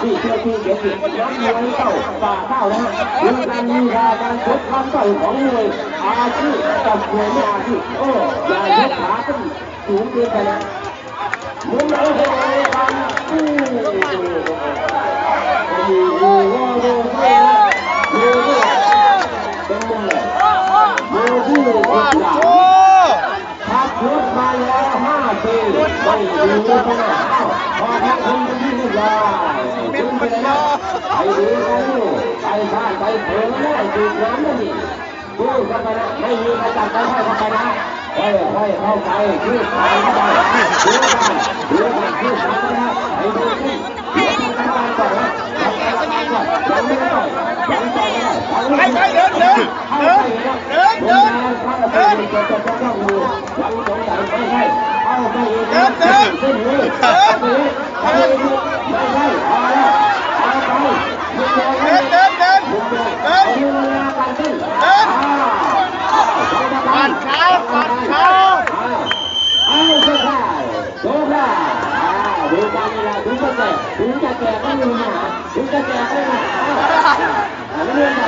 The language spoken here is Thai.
ที่เชื่อที่เดี๋ยวเดี๋ยวย้ำมวยเต้าฝ่าเข้านะดูการมีการชกความเต่าของมวยอาชีพกับมวยไม่อาชีพอย่ายกขาขึ้นสูงเกินไปนะมุมไหนก็ได้กันเป็นมุมเลยมือที่ขับรถมาแล้ว5 ปีไม่ดีขนาดพอทักคนที่นี่ยาเป็นไปแล้วไปดีกันไปบ้านไปเผลอไม่ดีน้ำไม่ดีดูกันไปนะไม่มีใครจับได้เข้าไปนะค่อยเข้าไปขึ้นไปเข้าไปดูกันขึ้นไปนะไปดูขึ้นทำการก่อนนะทำการก่อนยังไม่ได้ยังต่อไม่ได้เดินจะต้องดูยังสงสัยไม่ใช่เข้าไปอีกขึ้นเลยไม่ใช่พอแล้วเอาไปเดินปัดขาเอาเถอะค่ะโซ่ค่ะดูกันนี่ละดูจะแก่ไม่มีหนาดูจะแก่ไม่หนาเรื่องอะไร